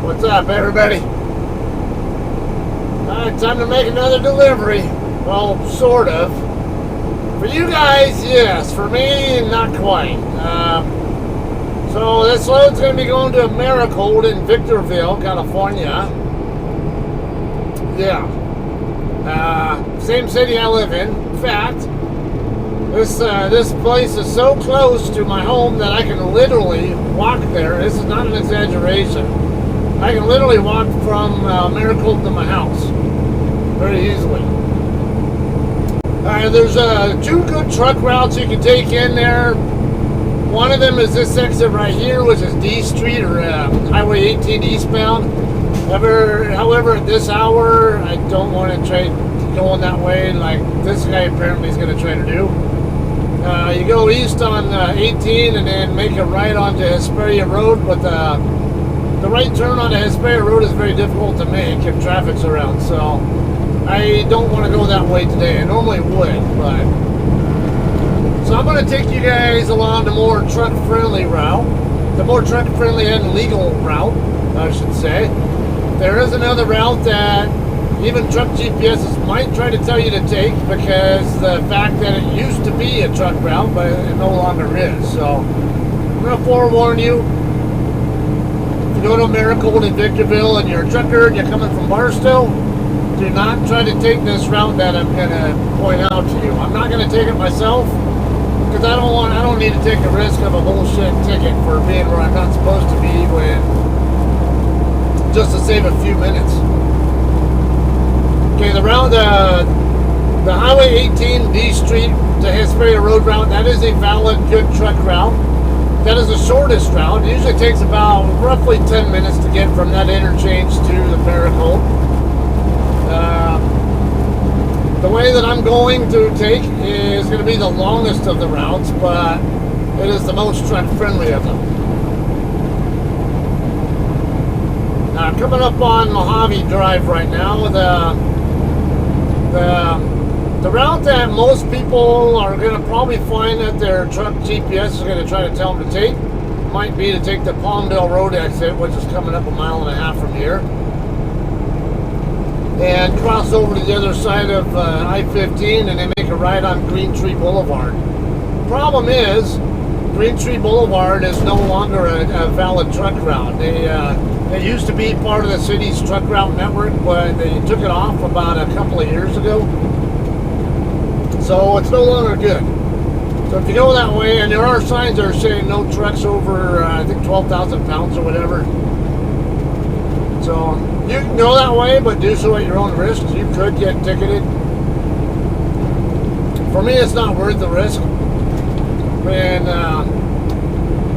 What's up, everybody? Time to make another delivery. Well, sort of. For you guys, yes. For me, not quite. So this load's going to be going to Americold in Victorville, California. Yeah. Same city I live in. In fact, this place is so close to my home that I can literally walk there. This is not an exaggeration. I can literally walk from Americold to my house very easily. There's two good truck routes you can take in there. One of them is this exit right here, which is D Street or Highway 18 eastbound. However, at this hour, I don't want to try going that way like this guy apparently is going to try to do. You go east on 18 and then make a right onto Hesperia Road, but the right turn onto Hesperia Road is very difficult to make if traffic's around, so I don't want to go that way today. I normally would, but... So I'm going to take you guys along the more truck-friendly route, the more truck-friendly and legal route, I should say. There is another route that even truck GPSs might try to tell you to take because the fact that it used to be a truck route, but it no longer is. So I'm going to forewarn you. If you go to Americold in Victorville and you're a trucker and you're coming from Barstow, do not try to take this route that I'm going to point out to you. I'm not going to take it myself because I don't need to take the risk of a bullshit ticket for being where I'm not supposed to be just to save a few minutes. Okay, the route, the Highway 18 D Street to Hesperia Road route, that is a valid, good truck route. That is the shortest route. It usually takes about roughly 10 minutes to get from that interchange to the Americold. The way that I'm going to take is going to be the longest of the routes, but it is the most truck-friendly of them. Coming up on Mojave Drive right now, the route that most people are going to probably find that their truck GPS is going to try to tell them to take might be to take the Palmdale Road exit, which is coming up 1.5 miles from here, and cross over to the other side of I-15 and then make a right on Green Tree Boulevard. The problem is, Green Tree Boulevard is no longer a valid truck route. It used to be part of the city's truck route network, but they took it off about a couple of years ago. So it's no longer good. So if you go that way, and there are signs that are saying no trucks over, I think 12,000 pounds or whatever. So you can go that way, but do so at your own risk. You could get ticketed. For me, it's not worth the risk. And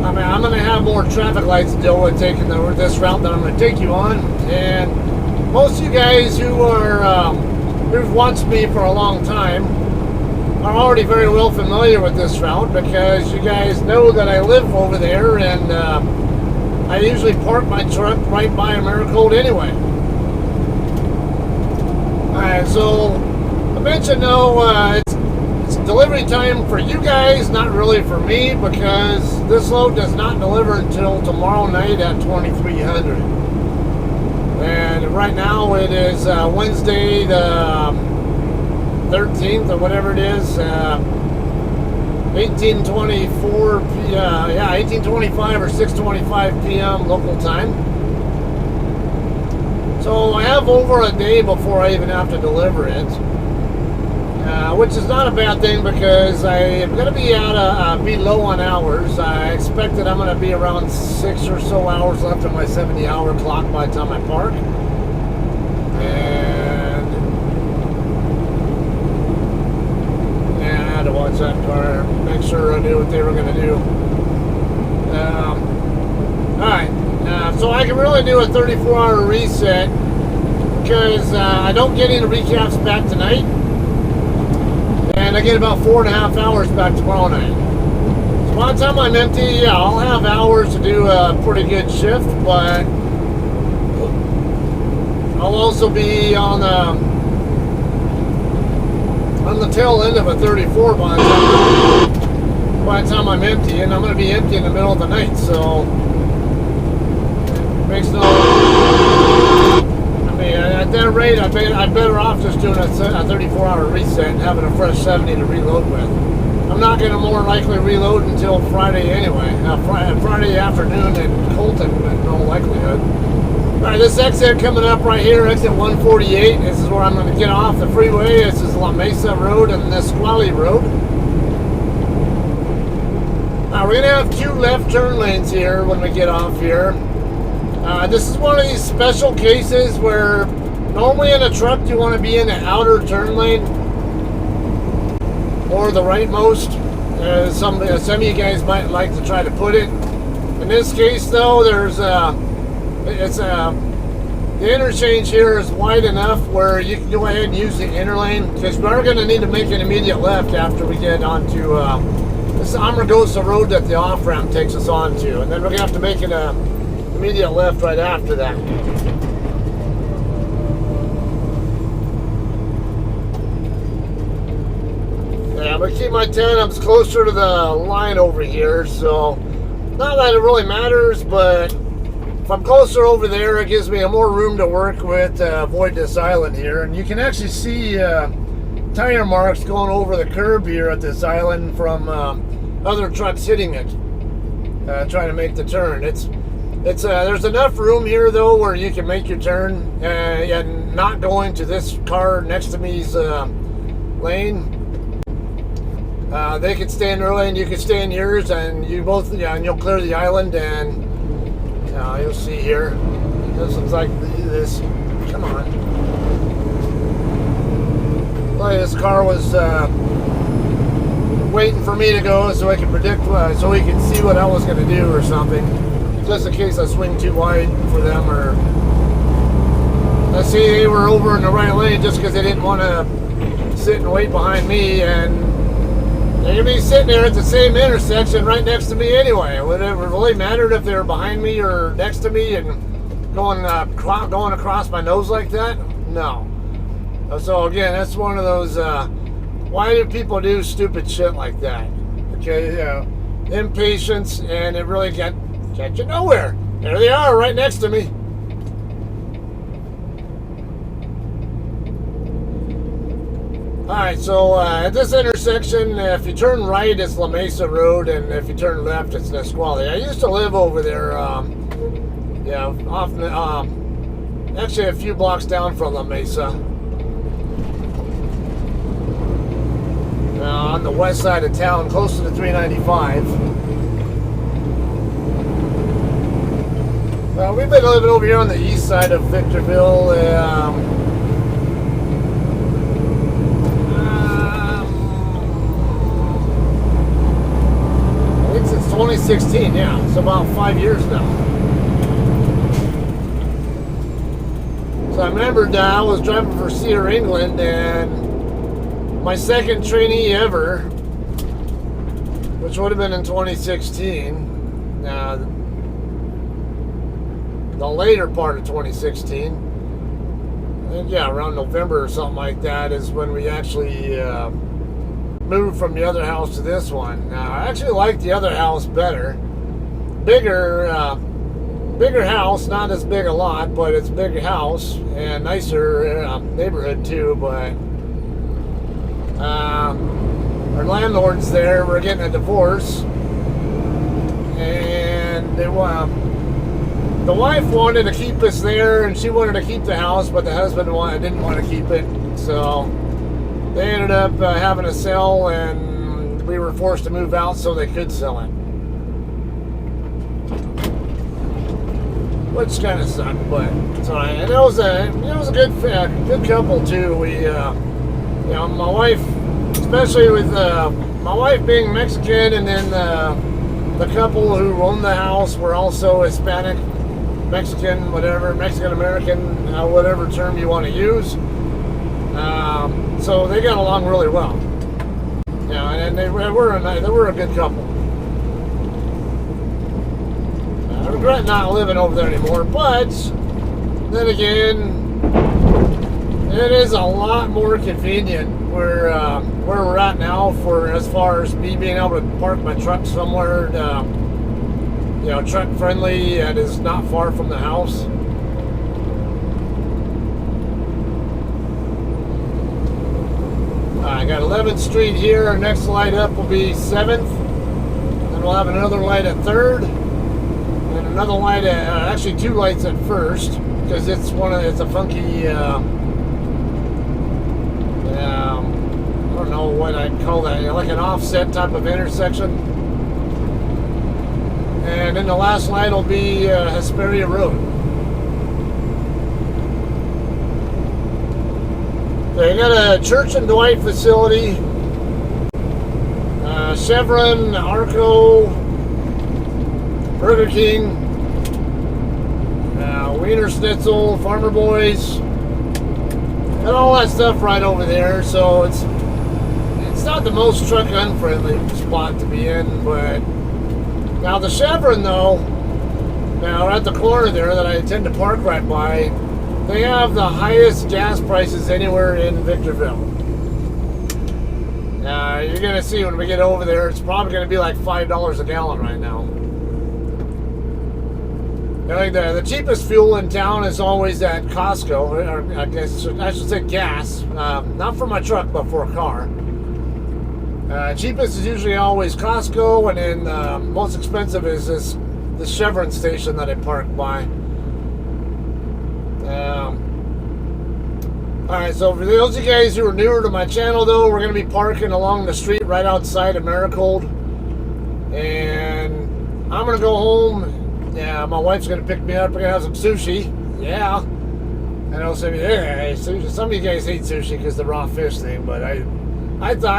I'm going to have more traffic lights to deal with taking this route that I'm going to take you on. And most of you guys who've watched me for a long time are already very well familiar with this route because you guys know that I live over there and I usually park my truck right by Americold anyway. Alright, so I mentioned it's delivery time for you guys, not really for me, because this load does not deliver until tomorrow night at 2300. And right now it is Wednesday the 13th or whatever it is, 18:24 18:25 or 6:25 p.m. local time. So I have over a day before I even have to deliver it, which is not a bad thing because I am going to be be low on hours. I expect that I'm going to be around 6 or so hours left on my 70-hour clock by the time I park. And yeah, I had to watch that car, make sure I knew what they were going to do. Alright, so I can really do a 34-hour reset because I don't get any recaps back tonight. And I get about 4.5 hours back tomorrow night. So by the time I'm empty, yeah, I'll have hours to do a pretty good shift, but I'll also be on the tail end of a 34 by the time I'm empty, and I'm going to be empty in the middle of the night, so it makes no that rate, I'm better off just doing a 34-hour reset and having a fresh 70 to reload with. I'm not going to more likely reload until Friday anyway. Friday afternoon in Colton, in all likelihood. All right, this exit coming up right here, exit 148. This is where I'm going to get off the freeway. This is La Mesa Road and Nisqually Road. Now, we're going to have 2 left turn lanes here when we get off here. This is one of these special cases where normally in a truck you want to be in the outer turn lane or the rightmost. Some of you guys might like to try to put it. In this case, though, the interchange here is wide enough where you can go ahead and use the inner lane, because we are going to need to make an immediate left after we get onto this is Americold road that the off ramp takes us onto, and then we're going to have to make an immediate left right after that. Yeah, I'm going to keep my tandems closer to the line over here, so not that it really matters, but if I'm closer over there, it gives me more room to work with to avoid this island here. And you can actually see tire marks going over the curb here at this island from other trucks hitting it, trying to make the turn. There's enough room here though where you can make your turn and not go into this car next to me's lane. They could stay in their lane, you could stay in yours, and you both, and you'll clear the island. And you'll see here, this looks like this. Come on. Like this car was waiting for me to go so I could predict, so he could see what I was going to do or something, just in case I swing too wide for them. Or I see they were over in the right lane just because they didn't want to sit and wait behind me, and they're going to be sitting there at the same intersection right next to me anyway. Would it really mattered if they were behind me or next to me and going across my nose like that? No. So again, that's one of those, why do people do stupid shit like that? Okay, impatience, and it really get you nowhere. There they are, right next to me. Alright, so at this intersection, if you turn right, it's La Mesa Road, and if you turn left, it's Nisqually. I used to live over there, actually a few blocks down from La Mesa. On the west side of town, close to the 395. Well, we've been living over here on the east side of Victorville. I think since 2016, yeah. So about 5 years now. So I remember I was driving for Cedar, England, and my second trainee ever, which would have been in 2016, the later part of 2016, I think, yeah, around November or something like that, is when we actually moved from the other house to this one. Now, I actually like the other house better. Bigger house, not as big a lot, but it's a bigger house and nicer neighborhood too, but our landlord's there. We're getting a divorce, and the wife wanted to keep us there, and she wanted to keep the house, but the husband didn't want to keep it. So they ended up having to sell, and we were forced to move out so they could sell it, which kind of sucked, but it's alright. And it was a good couple too. We my wife, especially with my wife being Mexican, and then the couple who owned the house were also Hispanic, Mexican, whatever, Mexican American, whatever term you want to use. So they got along really well. And they were a good couple. I regret not living over there anymore, but then again, it is a lot more convenient where we're at now, for as far as me being able to park my truck somewhere, truck friendly, and is not far from the house. 11th Street here. Our next light up will be 7th. Then we'll have another light at 3rd. And another light at, actually 2 lights at 1st. Because it's a funky, I don't know what I'd call that, like an offset type of intersection. And then the last light will be Hesperia Road. They got a Church and Dwight facility, Chevron, Arco, Burger King, Wiener Schnitzel, Farmer Boys, and all that stuff right over there. So it's not the most truck unfriendly spot to be in, but now the Chevron though, now at the corner there that I tend to park right by, they have the highest gas prices anywhere in Victorville. You're gonna see when we get over there, it's probably gonna be like $5 a gallon right now. Like the cheapest fuel in town is always at Costco, or I guess I should say gas, not for my truck, but for a car. Cheapest is usually always Costco, and then most expensive is this Chevron station that I park by. Alright, so for those of you guys who are newer to my channel though, we're going to be parking along the street right outside Americold. And I'm going to go home. Yeah, my wife's going to pick me up. We're going to have some sushi. Yeah. And I'll say, yeah, sushi. Some of you guys hate sushi because the raw fish thing, but I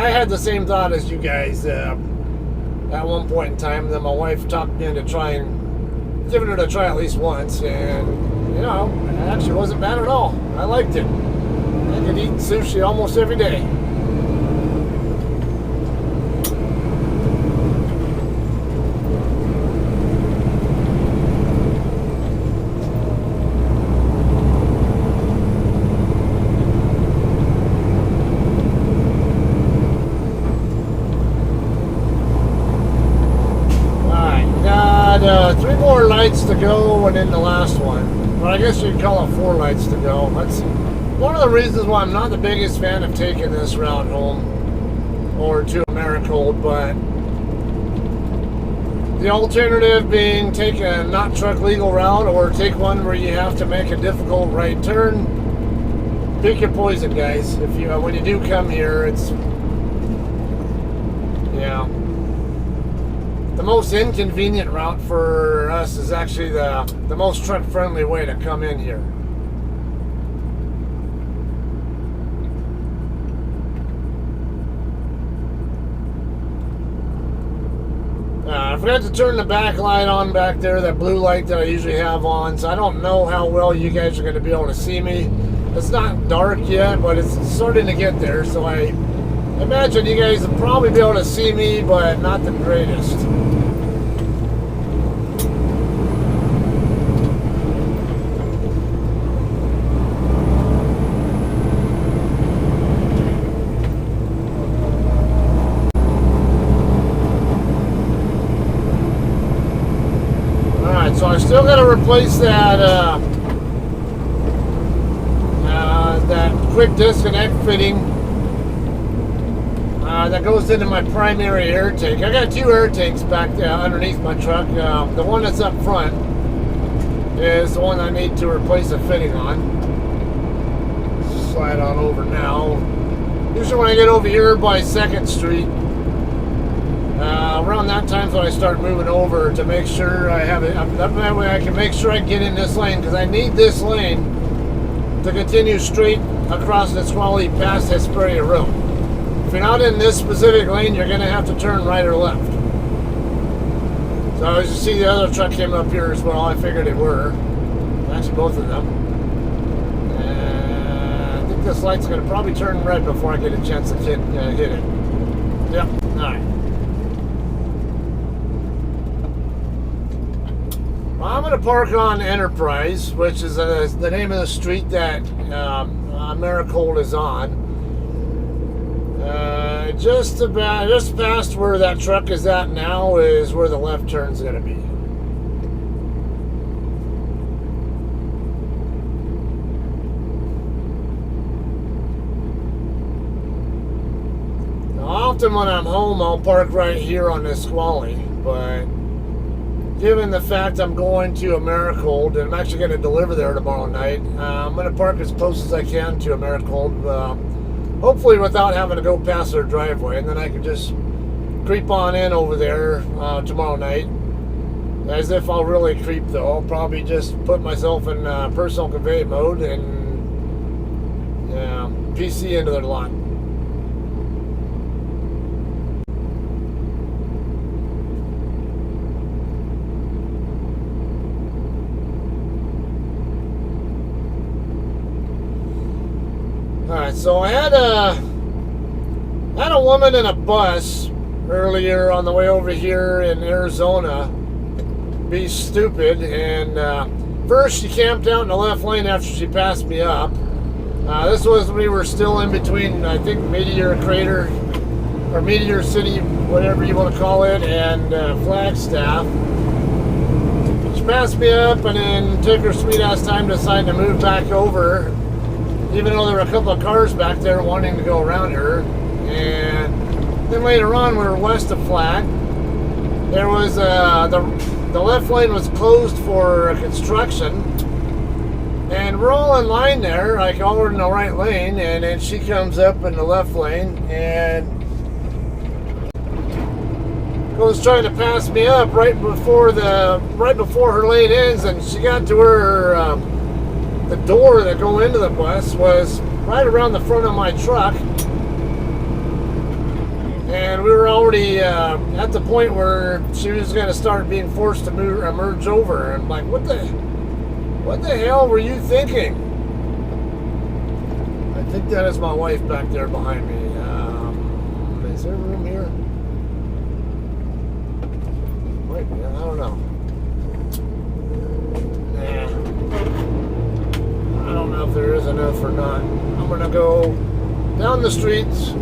had the same thought as you guys at one point in time. Then my wife talked me into giving it a try at least once, and you know, it actually wasn't bad at all. I liked it. I could eat sushi almost every day. Three more lights to go, and then the last one. Well, I guess you'd call it 4 lights to go. That's one of the reasons why I'm not the biggest fan of taking this route home or to Americold, but the alternative being take a not truck legal route or take one where you have to make a difficult right turn. Pick your poison, guys. If you when you do come here, it's the most inconvenient route for us is actually the most truck-friendly way to come in here. I forgot to turn the back light on back there, that blue light that I usually have on, so I don't know how well you guys are going to be able to see me. It's not dark yet, but it's starting to get there, so I imagine you guys will probably be able to see me, but not the greatest. So I still got to replace that that quick disconnect fitting that goes into my primary air tank. I got 2 air tanks back there underneath my truck. The one that's up front is the one I need to replace the fitting on. Slide on over now. Usually when I get over here by 2nd Street, around that time when I start moving over to make sure I have it. That way I can make sure I get in this lane, because I need this lane to continue straight across Nisqually past Hesperia Road. If you're not in this specific lane, you're going to have to turn right or left. So as you see, the other truck came up here as well. I figured they were. Actually, both of them. And I think this light's going to probably turn red before I get a chance to hit it. Yep. All right. I'm going to park on Enterprise, which is the name of the street that Americold is on. Just past where that truck is at now is where the left turn's going to be. often when I'm home, I'll park right here on this squally, but given the fact I'm going to Americold, and I'm actually going to deliver there tomorrow night, I'm going to park as close as I can to Americold, hopefully without having to go past their driveway, and then I can just creep on in over there tomorrow night. As if I'll really creep, though. I'll probably just put myself in personal convey mode and PC into their lot. Alright, so I had a woman in a bus earlier on the way over here in Arizona be stupid, and first she camped out in the left lane after she passed me up. This was when we were still in between, I think, Meteor Crater, or Meteor City, whatever you want to call it, and Flagstaff. She passed me up and then took her sweet ass time to decide to move back over, even though there were a couple of cars back there wanting to go around her. And then later on, we were west of Flag. There was the left lane was closed for construction, and we're all in line there, like all in the right lane, and then she comes up in the left lane and goes trying to pass me up right before her lane ends, and she got to where the door that go into the bus was right around the front of my truck. And we were already at the point where she was going to start being forced to merge over. And I'm like, what the hell were you thinking? I think that is my wife back there behind me. Is there room here? Might be, I don't know. Nah. I don't know if there is enough or not. I'm going to go down the streets.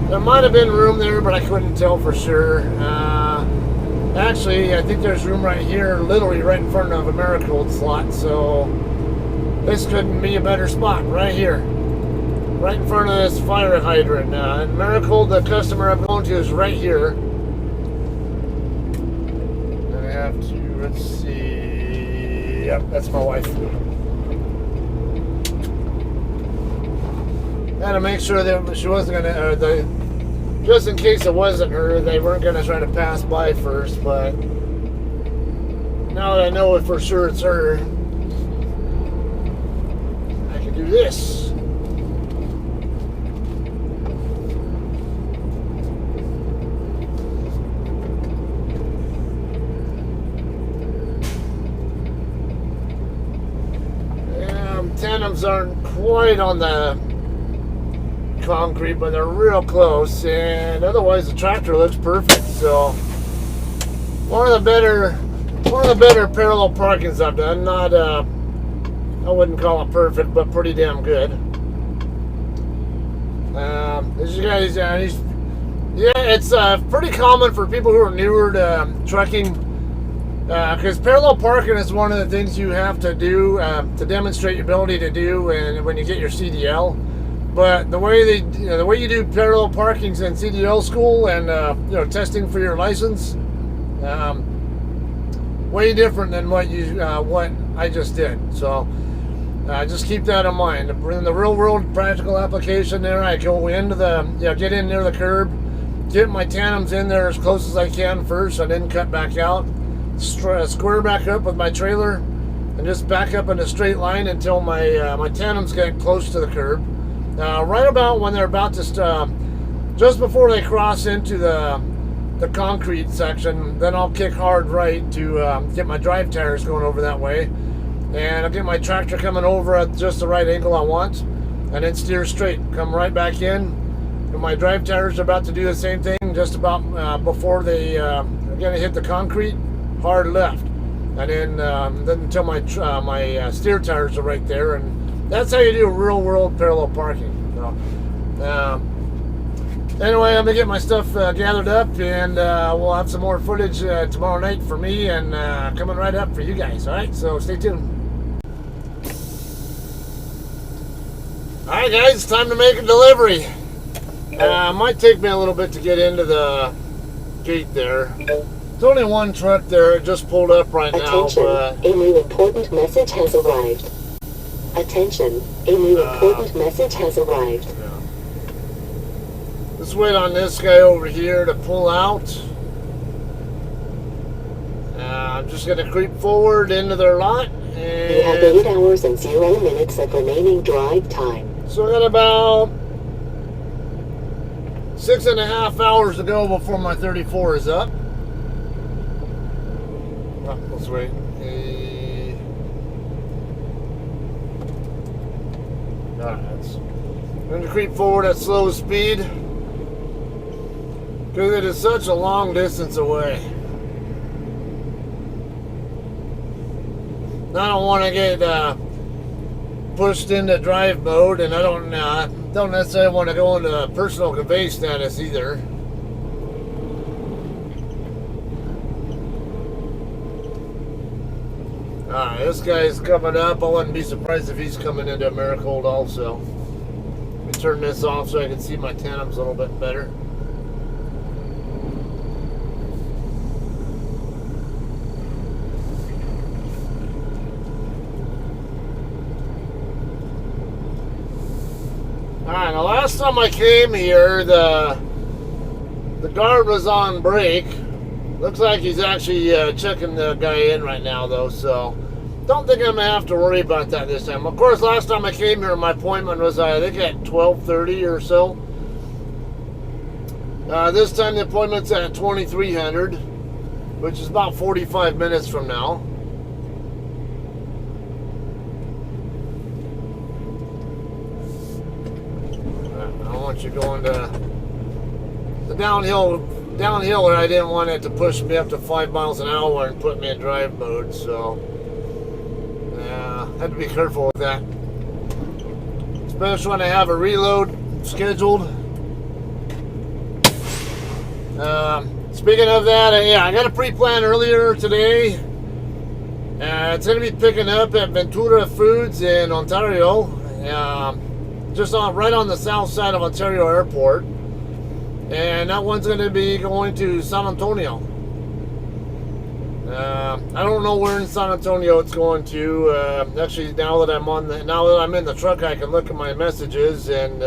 There might have been room there, but I couldn't tell for sure. Actually, I think there's room right here, literally right in front of Americold slot, so this couldn't be a better spot, right here. Right in front of this fire hydrant. And Americold, the customer I'm going to, is right here. And I have to, let's see, yep, that's my wife. Had to make sure that she wasn't going to, just in case it wasn't her, they weren't going to try to pass by first, but now that I know it for sure it's her, I can do this. Tandems aren't quite on the concrete, but they're real close, and otherwise the tractor looks perfect. So one of the better parallel parkings I've done. Not I wouldn't call it perfect, but pretty damn good. As you guys, it's pretty common for people who are newer to trucking, because parallel parking is one of the things you have to do to demonstrate your ability to do when you get your CDL. But the way you do parallel parkings in CDL school and testing for your license, way different than what I just did. So just keep that in mind. In the real world practical application, there I go into get in near the curb, get my tandems in there as close as I can first, and then cut back out, square back up with my trailer, and just back up in a straight line until my tandems get close to the curb. Right about when they're about to, just before they cross into the concrete section, then I'll kick hard right to get my drive tires going over that way, and I'll get my tractor coming over at just the right angle I want, and then steer straight, come right back in. And my drive tires are about to do the same thing, just about before they are going to hit the concrete, hard left, and then until my steer tires are right there. And that's how you do real world parallel parking. So, anyway, I'm gonna get my stuff gathered up, and we'll have some more footage tomorrow night for me, and coming right up for you guys. All right, so stay tuned. All right, guys, it's time to make a delivery. Might take me a little bit to get into the gate there. There's only one truck there. It just pulled up right now. Attention, But a new important message has arrived. Attention, a new important message has arrived. yeah. Let's wait on this guy over here to pull out. I'm just going to creep forward into their lot. You have And 8 hours and 0 minutes of remaining drive time. so I got about 6.5 hours to go before my 34 is up. Oh, let's wait. Alright, I'm going to creep forward at slow speed because it is such a long distance away. I don't want to get pushed into drive mode, and I don't necessarily want to go into personal convey status either. Alright, this guy's coming up. I wouldn't be surprised if he's coming into Americold also. Let me turn this off so I can see my tandems a little bit better. Alright, the last time I came here, the guard was on break. Looks like he's actually checking the guy in right now, though, so don't think I'm going to have to worry about that this time. Of course, last time I came here, my appointment was, I think, at 12:30 or so. This time the appointment's at 2300, which is about 45 minutes from now. I don't want you going to the downhill where I didn't want it to push me up to 5 miles an hour and put me in drive mode, so yeah, had to be careful with that. Especially when I have a reload scheduled. Speaking of that, yeah, I got a pre-plan earlier today. It's going to be picking up at Ventura Foods in Ontario, just right on the south side of Ontario Airport. And that one's going to be going to San Antonio. I don't know where in San Antonio it's going to. Actually, now that I'm in the truck, I can look at my messages, and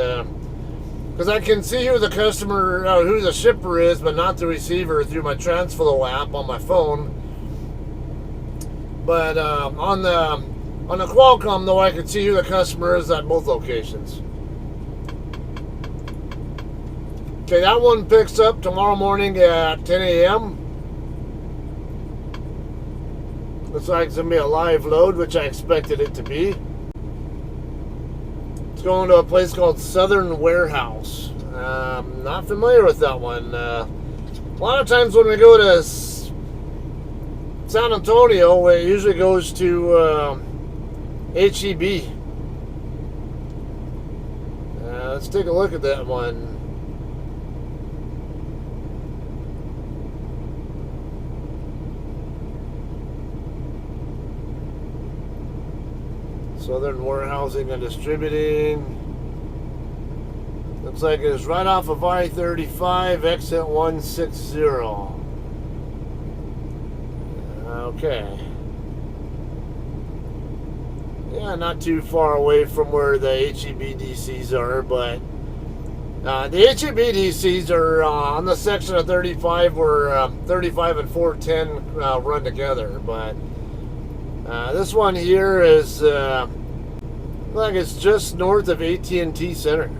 because I can see who the customer, who the shipper is, but not the receiver through my TransFlow app on my phone. But on the Qualcomm, though, I can see who the customer is at both locations. Okay, that one picks up tomorrow morning at 10 a.m. Looks like it's going to be a live load, which I expected it to be. It's going to a place called Southern Warehouse. Not familiar with that one. A lot of times when we go to San Antonio, it usually goes to HEB. Let's take a look at that one. Southern Warehousing and Distributing. Looks like it's right off of I-35, exit 160. Okay. Yeah, not too far away from where the HEB DCs are, but the HEB DCs are on the section of 35 where 35 and 410 run together, but this one here is like it's just north of AT&T Center.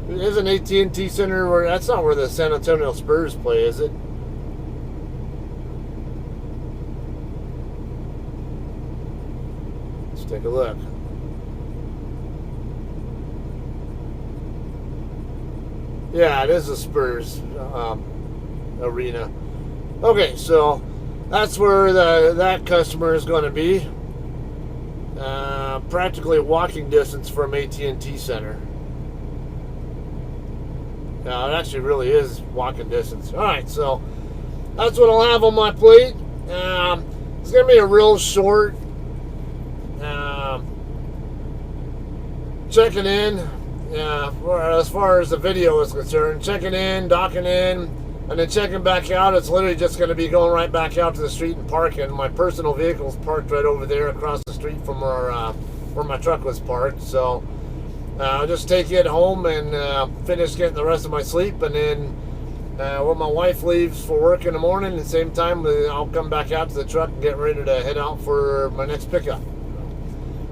It is an AT&T Center where that's not where the San Antonio Spurs play, is it? Let's take a look. Yeah, it is the Spurs arena. Okay, so that's where that customer is going to be. Practically walking distance from AT&T Center. It actually really is walking distance. Alright, so that's what I'll have on my plate. It's going to be a real short checking in as far as the video is concerned. Checking in, docking in, and then checking back out. It's literally just going to be going right back out to the street and parking. My personal vehicle's parked right over there across the street from where my truck was parked. So I'll just take it home and finish getting the rest of my sleep, and then when my wife leaves for work in the morning, at the same time, I'll come back out to the truck and get ready to head out for my next pickup.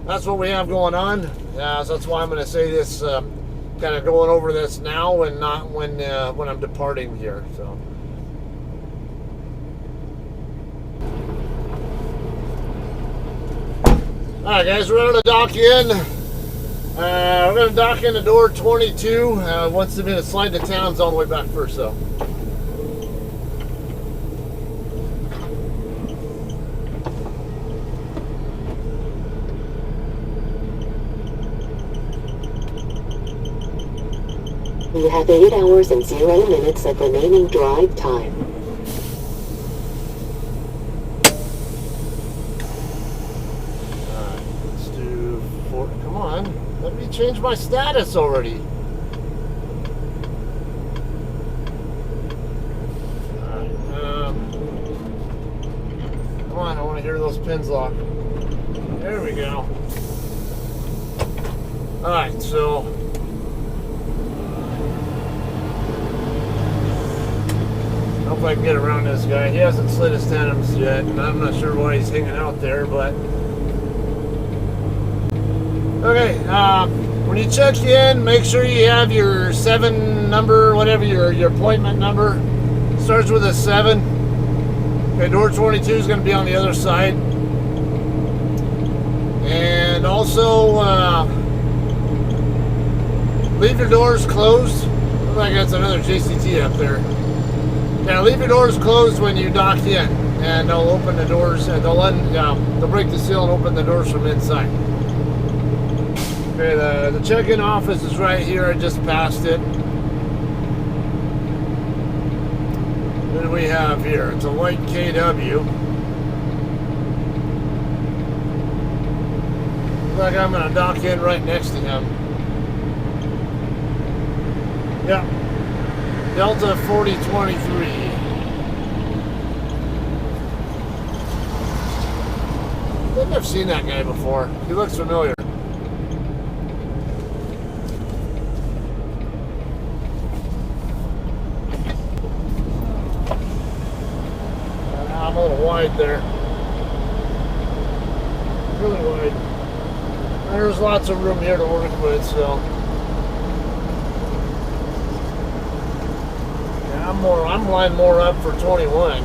That's what we have going on. So that's why I'm going to say this, kind of going over this now and not when I'm departing here. So. All right, guys, we're going to dock in. We're going to dock in the door 22. Once the minute slide the towns all the way back first, though. You have 8 hours and 0 minutes of remaining drive time. Alright, let's do 4. Come on, let me change my status already. Alright, come on, I want to hear those pins lock. There we go. Alright, so I hope I can get around this guy. He hasn't slid his tandems yet, and I'm not sure why he's hanging out there, but... Okay, when you check in, make sure you have your 7 number, whatever your appointment number. Starts with a 7. Okay, door 22 is going to be on the other side. And also, leave your doors closed. Looks like that's another JCT up there. Yeah, leave your doors closed when you dock in, and they'll open the doors, and they'll break the seal and open the doors from inside. Okay, the check-in office is right here. I just passed it. What do we have here? It's a white KW. Looks like I'm going to dock in right next to him. Yeah. Delta 4023. I think I've seen that guy before. He looks familiar. I'm a little wide there. Really wide. There's lots of room here to work with, so. I'm lined more up for 21.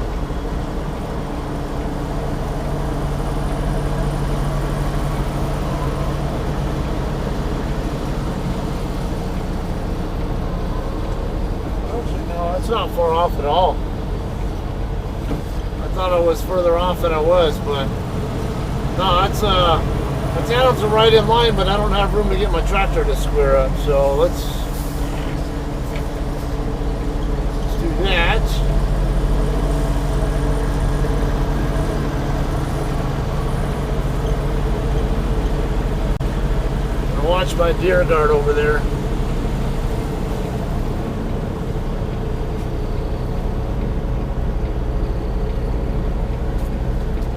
Actually, no, it's not far off at all. I thought I was further off than I was, but no, it's my towns are right in line, but I don't have room to get my tractor to square up. So let's do that. And watch my deer guard over there.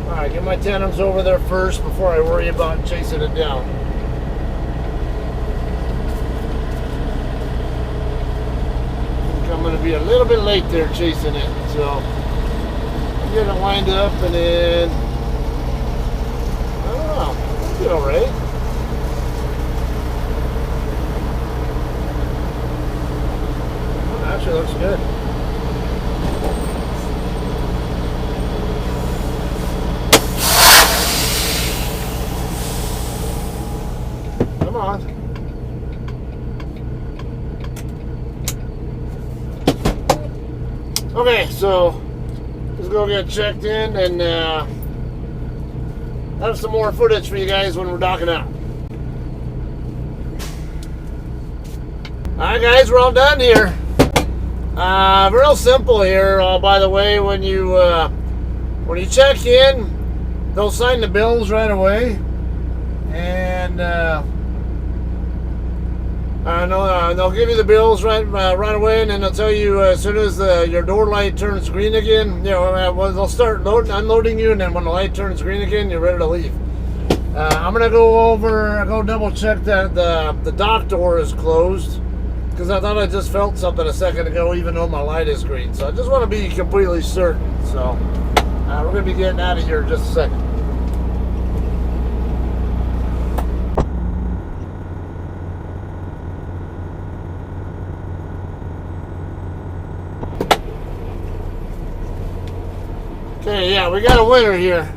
Alright, get my tandems over there first before I worry about chasing it down. I'm going to be a little bit late there chasing it, so get it lined up and then I don't know, it'll be alright. Actually looks good. Come on. Okay, so let's go get checked in and have some more footage for you guys when we're docking out. Alright guys, we're all done here. Real simple here, by the way, when you check in, they'll sign the bills right away. And They'll give you the bills right away, and then they'll tell you as soon as your door light turns green again. They'll start unloading you, and then when the light turns green again, you're ready to leave. I'm gonna go double check that the dock door is closed, because I thought I just felt something a second ago, even though my light is green. So I just want to be completely certain. So we're gonna be getting out of here in just a second. Okay, yeah, we got a winner here.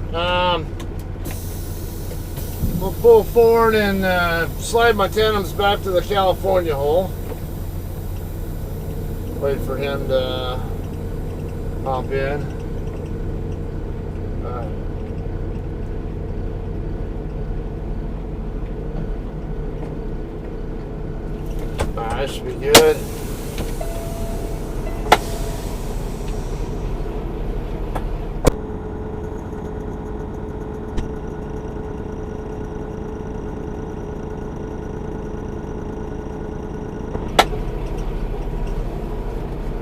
We'll pull forward and slide my tandems back to the California hole. Wait for him to hop in. That should be good.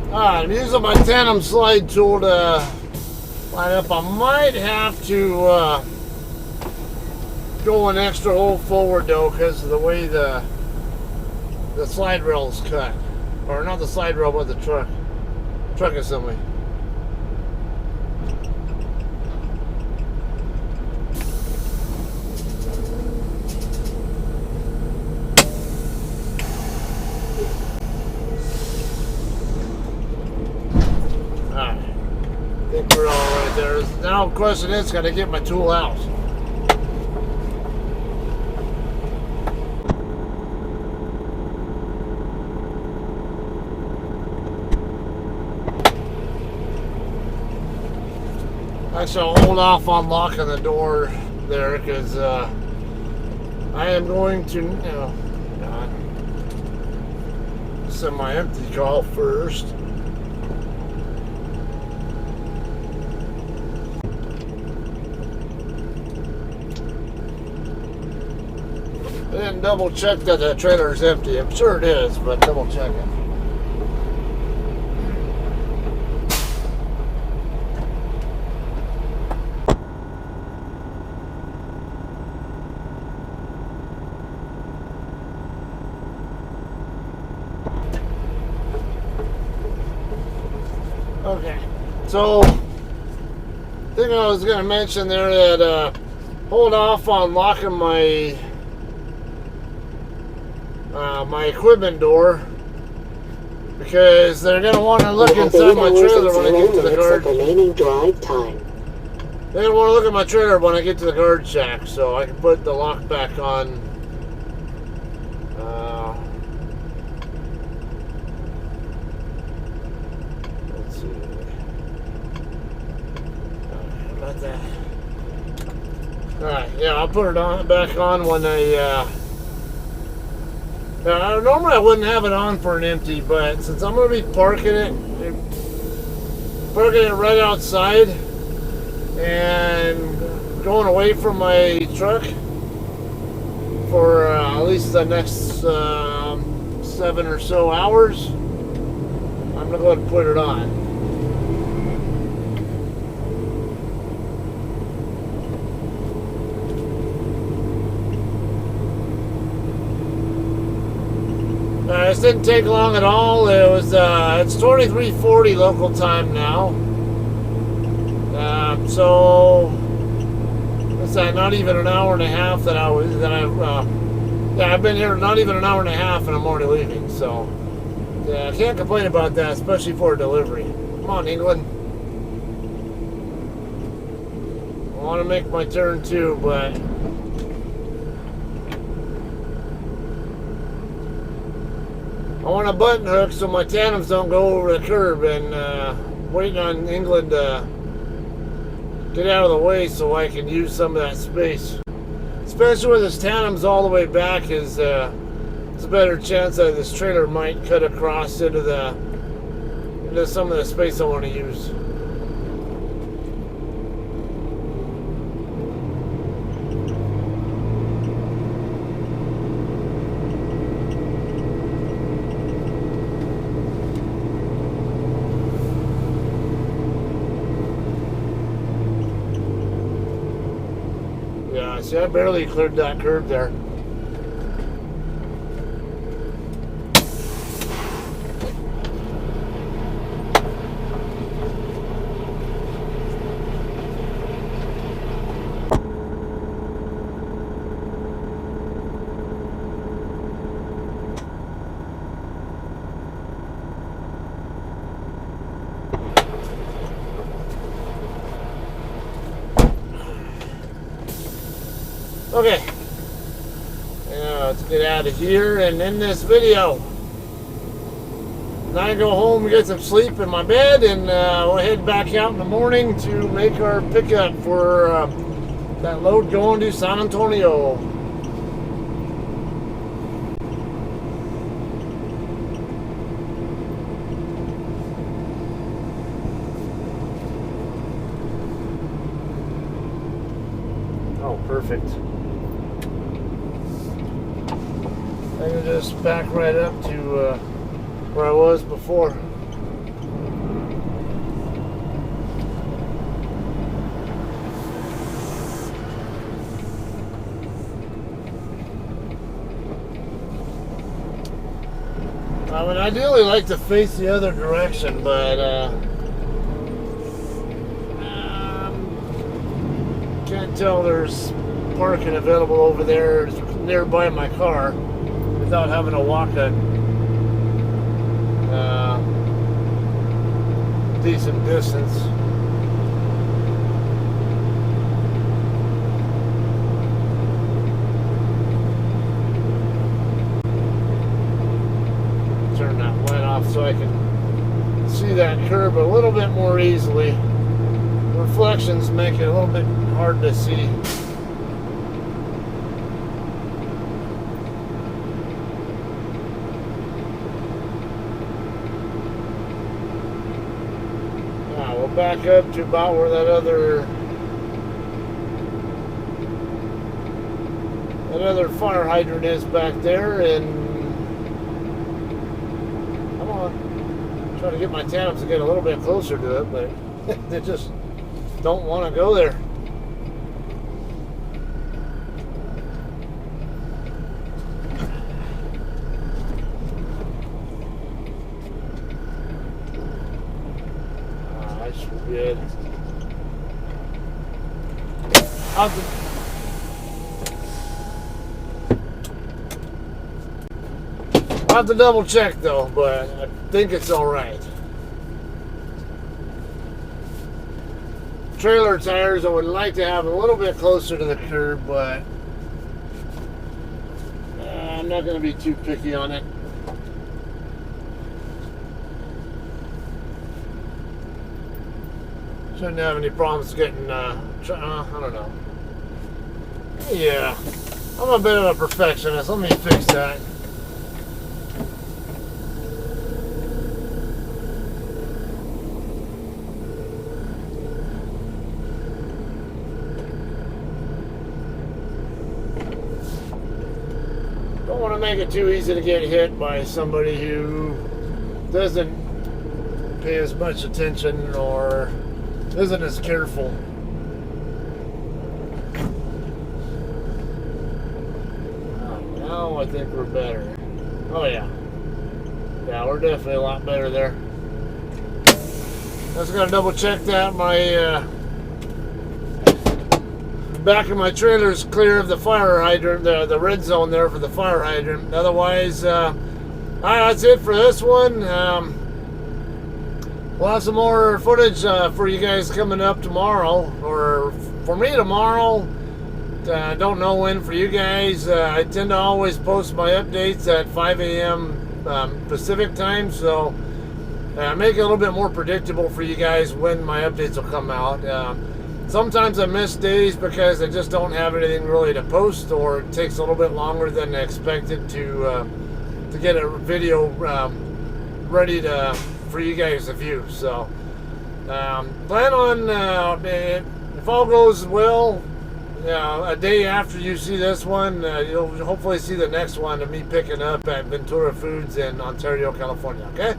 Alright, I'm using my tandem slide tool to line up. I might have to go an extra hole forward though, because of the way the slide rail is cut. Or not the slide rail, but the truck assembly. I think we're all right there. Now the question is, gotta get my tool out. Actually, I'll hold off on locking the door there, because I am going to semi-empty call first. And double check that the trailer is empty. I'm sure it is, but double check it. Okay, so I think I was going to mention there that hold off on locking my my equipment door, because they're going to want to look inside my trailer when I get to the guard. Remaining drive time. They're going to want to look at my trailer when I get to the guard shack, so I can put the lock back on. Let's see. About that. Alright, yeah, I'll put it back on when normally I wouldn't have it on for an empty, but since I'm going to be parking it right outside and going away from my truck for at least the next 7 or so hours, I'm going to go ahead and put it on. This didn't take long at all. It was it's 23:40 local time now. So what's that? Not even an hour and a half I've been here not even an hour and a half, and I'm already leaving. So yeah, I can't complain about that, especially for a delivery. Come on, England. I want to make my turn too, but I want a button hook so my tandems don't go over the curb, and waiting on England to get out of the way so I can use some of that space. Especially with this tandems all the way back, it's a better chance that this trailer might cut across into some of the space I want to use. Yeah, see, I barely cleared that curb there. Okay, let's get out of here and end this video. And I go home and get some sleep in my bed, and we'll head back out in the morning to make our pickup for that load going to San Antonio. Oh, perfect. I can just back right up to where I was before. I would ideally like to face the other direction, but can't tell there's parking available over there nearby my car without having to walk a decent distance. Turn that light off so I can see that curb a little bit more easily. Reflections make it a little bit hard to see. We'll back up to about where that other fire hydrant is back there, and come on, try to get my tandems to get a little bit closer to it, but they just don't want to go there. That's good. I'll have to double check though, but I think it's all right. Trailer tires I would like to have a little bit closer to the curb, but I'm not going to be too picky on it. Shouldn't have any problems getting, I don't know. Yeah, I'm a bit of a perfectionist. Let me fix that. Don't want to make it too easy to get hit by somebody who doesn't pay as much attention or isn't as careful. Now I think we're better. Oh yeah. Yeah, we're definitely a lot better there. Just gotta double check that my back of my trailer is clear of the fire hydrant, the red zone there for the fire hydrant. Otherwise, alright, that's it for this one. We'll have some more footage for you guys coming up tomorrow, or for me tomorrow. Don't know when for you guys. I tend to always post my updates at 5 a.m. Pacific time, so make it a little bit more predictable for you guys when my updates will come out. Sometimes I miss days because I just don't have anything really to post, or it takes a little bit longer than expected to get a video ready for you guys to view. So plan on, if all goes well, a day after you see this one, you'll hopefully see the next one of me picking up at Ventura Foods in Ontario, California. Okay,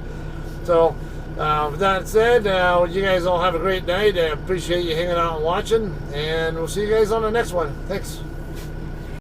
so With that said, you guys all have a great night. I appreciate you hanging out and watching, and we'll see you guys on the next one. Thanks.